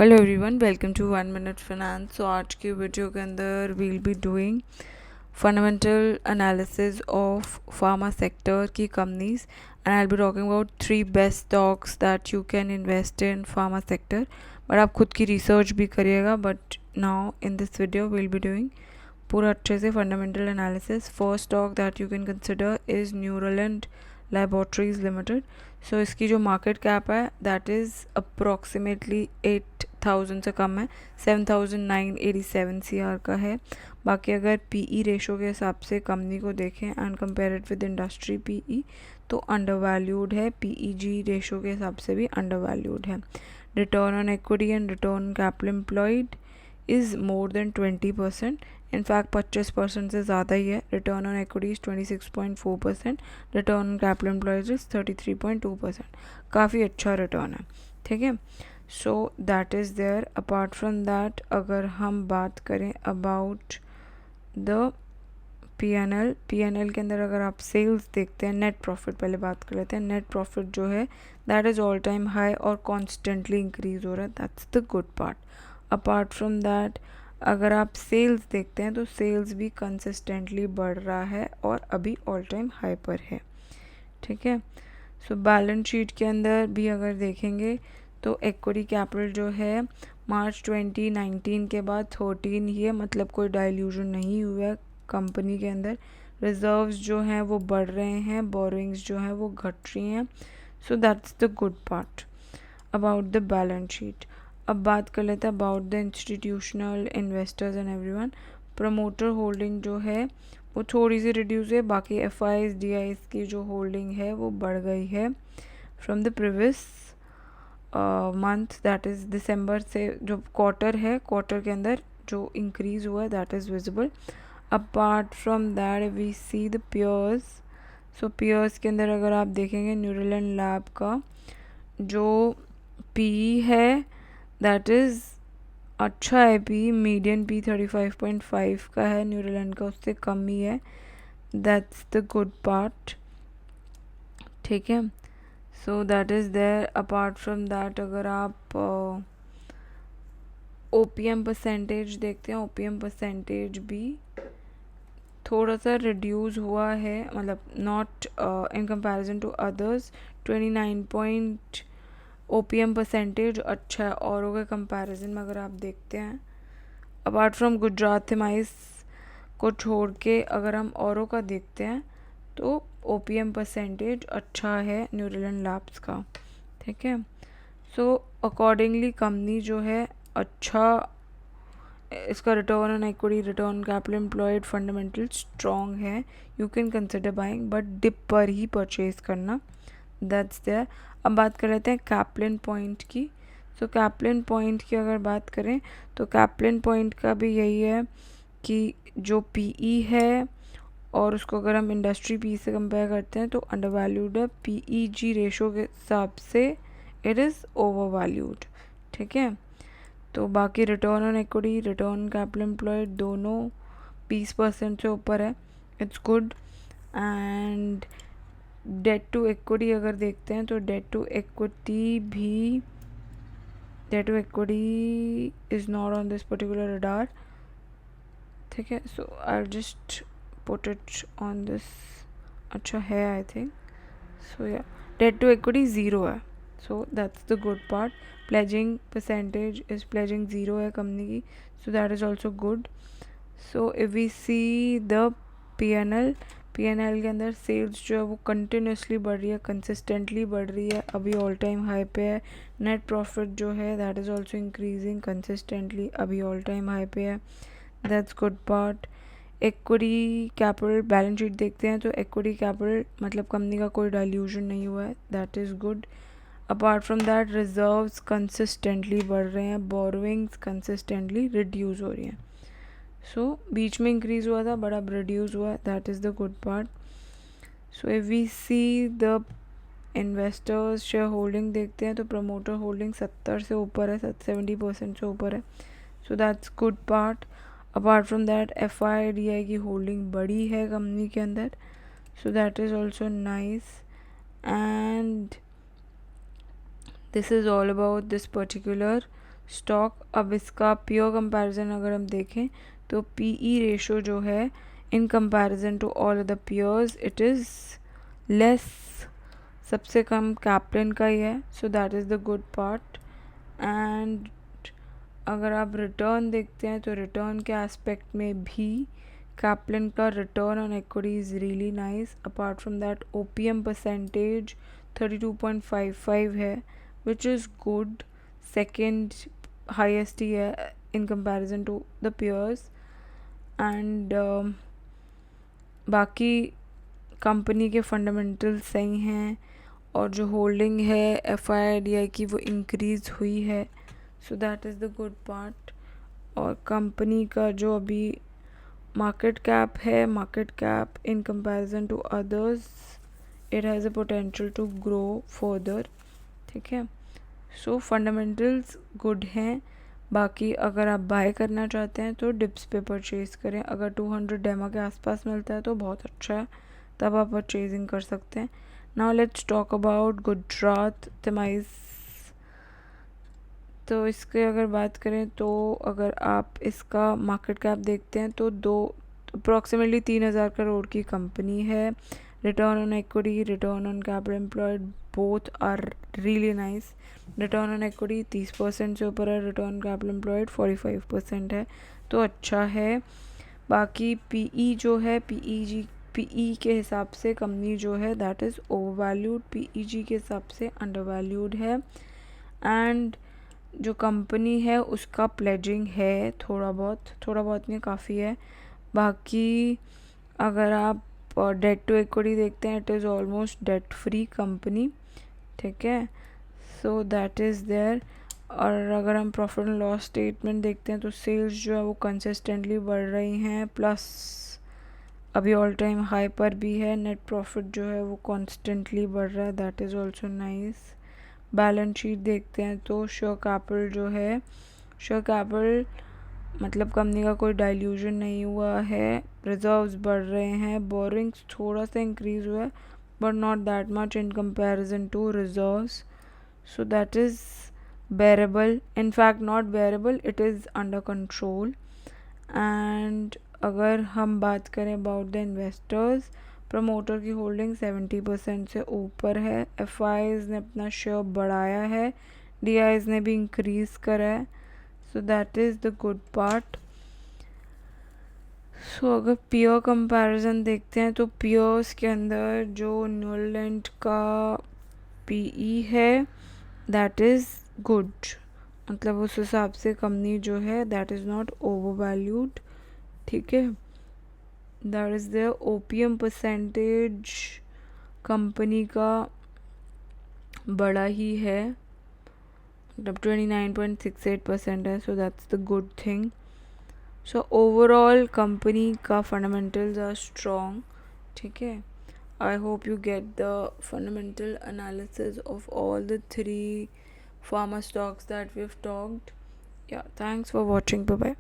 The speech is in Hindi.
Hello everyone, welcome to 1 Minute Finance. तो आज की वीडियो के अंदर we'll be doing fundamental analysis of pharma sector की companies and I will be talking about 3 best stocks that you can invest in pharma sector. But आप खुद की रिसर्च भी करिएगा। But now in this video we'll be doing पूरा अच्छे से fundamental analysis. First stock that you can consider is Neuland Laboratories Limited. सो इसकी जो मार्केट कैप है दैट इज़ अप्रॉक्सीमेटली 8,000 से कम है, 7,987 CR का है। बाकी अगर पीई रेशो के हिसाब से कंपनी को देखें and compare it with industry PE तो अंडर वैल्यूड है। पीईजी रेशो के हिसाब से भी अंडर वैल्यूड है। Return on equity and return on capital employed is more than 20%। In fact 25% से ज़्यादा ही है। Return on equity is 26.4%, return on capital employed is 33.2%। काफ़ी अच्छा रिटर्न है, ठीक है। So that is there. Apart from that अगर हम बात करें अबाउट द पीएनएल के अंदर अगर आप सेल्स देखते हैं, नेट प्रॉफिट पहले बात कर लेते हैं। नेट प्रॉफिट जो है that is all time high और कॉन्स्टेंटली इंक्रीज हो रहा है। That's the good part. Apart from that अगर आप सेल्स देखते हैं तो सेल्स भी कंसिस्टेंटली बढ़ रहा है और अभी ऑल टाइम हाई पर है, ठीक है। सो बैलेंस शीट के अंदर भी अगर देखेंगे तो इक्विटी कैपिटल जो है मार्च 2019 के बाद 13 ही है, मतलब कोई डाइल्यूजन नहीं हुआ है कंपनी के अंदर। रिजर्व्स जो हैं वो बढ़ रहे हैं, बोरिंग्स जो हैं वो घट रही हैं। सो that's the good part about the balance sheet. अब बात कर लेते हैं about the institutional investors and everyone. Promoter holding जो है वो थोड़ी सी रिड्यूस है। बाकी एफ आईज डी आईज की जो होल्डिंग है वो बढ़ गई है from the previous month, that is दिसंबर से। जो क्वार्टर है, क्वार्टर के अंदर जो इंक्रीज हुआ है that is visible. Apart from that we see the peers. So peers के अंदर अगर आप देखेंगे न्यूरोलैंड लैब का जो पी है दैट इज़ अच्छा है। पी मीडियन पी 35.5 का है, न्यूरोलैंड का उससे कम ही है। दैट्स द गुड पार्ट, ठीक है। So that is there. Apart from that अगर आप ओपीएम परसेंटेज देखते हैं, ओपीएम परसेंटेज भी थोड़ा सा रिड्यूस हुआ है, मतलब not in comparison to others. 29 OPM percentage अच्छा है औरों के कंपैरिजन में अगर आप देखते हैं। अपार्ट फ्रॉम गुजरात हिमाइस को छोड़ के अगर हम औरों का देखते हैं तो ओपीएम परसेंटेज अच्छा है न्यूरोलैंड लैब्स का, ठीक है। सो अकॉर्डिंगली कंपनी जो है अच्छा, इसका return on equity, return capital employed fundamental strong है। You can consider buying but dip पर ही परचेज करना, दैट्स देयर। अब बात कर लेते हैं कैप्लिन पॉइंट की। सो कैप्लिन पॉइंट की अगर बात करें तो कैप्लिन पॉइंट का भी यही है कि जो पीई है और उसको अगर हम इंडस्ट्री पी से कंपेयर करते हैं तो अंडर वैल्यूड है। पीईजी रेशो के हिसाब से इट इज़ ओवर वैल्यूड, ठीक है। तो बाकी return on equity, return capital employed दोनों 20% से ऊपर है, it's good. And debt to equity अगर देखते हैं तो debt to equity is not on this particular radar, ठीक है। So I just put it on this. अच्छा है आई थिंक। सो या डेट टू इक्विटी ज़ीरो है, so that's the good part. Pledging percentage is pledging zero है कंपनी की, so that is also good. So if we see the PNL के अंदर सेल्स जो है वो कंटिन्यूसली बढ़ रही है, कंसिस्टेंटली बढ़ रही है, अभी ऑल टाइम हाई पे है। नेट प्रॉफिट जो है that is also increasing consistently, अभी ऑल टाइम हाई पे है, that's good part. Equity capital balance sheet देखते हैं तो इक्विटी कैपिटल मतलब कंपनी का कोई डाइल्यूजन नहीं हुआ है, that is good. Apart from that reserves consistently बढ़ रहे हैं, बोरोइंग्स कंसिस्टेंटली रिड्यूस हो रही हैं। सो बीच में इंक्रीज हुआ था बट अब रिड्यूस हुआ, that is the good part. So if we see the investors shareholding देखते हैं तो प्रमोटर होल्डिंग 70 से ऊपर है, 70% से ऊपर है, so that's good part. Apart from that F I D I की होल्डिंग बड़ी है कंपनी के अंदर, सो that is also nice. And this is all about this particular stock. अब इसका प्योर कंपैरिजन अगर हम देखें तो पीई रेशो जो है in comparison to all other peers it is less, सबसे कम कैप्लिन का ही है, so that is the good part. And अगर आप रिटर्न देखते हैं तो रिटर्न के एस्पेक्ट में भी कैप्लिन का return on equity is really nice. Apart from that OPM percentage 32.55 है which is good, second highest ही है in comparison to the peers. And बाकी कंपनी के फंडामेंटल्स सही हैं और जो होल्डिंग है एफआईआईडीआई की वो इंक्रीज़ हुई है, so that is the good part. और कंपनी का जो अभी मार्केट कैप है, market cap in comparison to others it has a potential to grow further, ठीक है। सो फंडामेंटल्स गुड हैं। बाकी अगर आप बाय करना चाहते हैं तो डिप्स पे परचेज़ करें, अगर 200 डेमा के आसपास मिलता है तो बहुत अच्छा है, तब आप परचेजिंग कर सकते हैं। Now let's talk about Gujarat Themis. तो इसके अगर बात करें तो अगर आप इसका मार्केट कैप देखते हैं तो अप्रॉक्सीमेटली 3000 करोड़ की कंपनी है। Return on equity, return on capital employed both are really nice. Return on equity 30% से ऊपर है, रिटर्न ऑन कैपिटल एम्प्लॉयड 45% है, तो अच्छा है। बाकी पीई जो है पीई के हिसाब से कंपनी जो है that is over valued, PEG के हिसाब से अंडर वैल्यूड है। एंड जो कंपनी है उसका प्लेजिंग है थोड़ा बहुत नहीं, काफ़ी है। बाकी अगर आप डेट टू इक्विटी देखते हैं it is almost debt free company, ठीक है, सो दैट इज़ देयर। और अगर हम प्रॉफिट एंड लॉस स्टेटमेंट देखते हैं तो सेल्स जो है वो कंसिस्टेंटली बढ़ रही हैं, प्लस अभी ऑल टाइम हाई पर भी है। नेट प्रॉफिट जो है वो कॉन्स्टेंटली बढ़ रहा है, that is also nice. Balance sheet देखते हैं तो शेयर कैपिटल जो है, शेयर कैपिटल मतलब कंपनी का कोई डाइल्यूजन नहीं हुआ है, रिजर्व्स बढ़ रहे हैं, बोरिंग्स थोड़ा सा इंक्रीज हुआ है but not that much in comparison to reserves, so that is bearable, in fact not bearable, it is under control। And अगर हम बात करें अबाउट द इन्वेस्टर्स, प्रमोटर की होल्डिंग 70% से ऊपर है, एफ ने अपना शेयर बढ़ाया है, डी ने भी इंक्रीज़ करा है, so that is the good part. So अगर पियर कंपैरिजन देखते हैं तो पियर्स के अंदर जो न्यूजीलैंड का पीई है दैट इज़ गुड, मतलब उस हिसाब से कंपनी जो है that is not overvalued, ठीक है। That is the OPM percentage company का बड़ा ही है, मतलब 29.68% है, so that's the good thing. So overall company का फंडामेंटल्स आर स्ट्रॉन्ग, ठीक है। I hope you get the fundamental analysis of all the three pharma stocks that we've talked. Yeah, thanks for watching. Bye bye.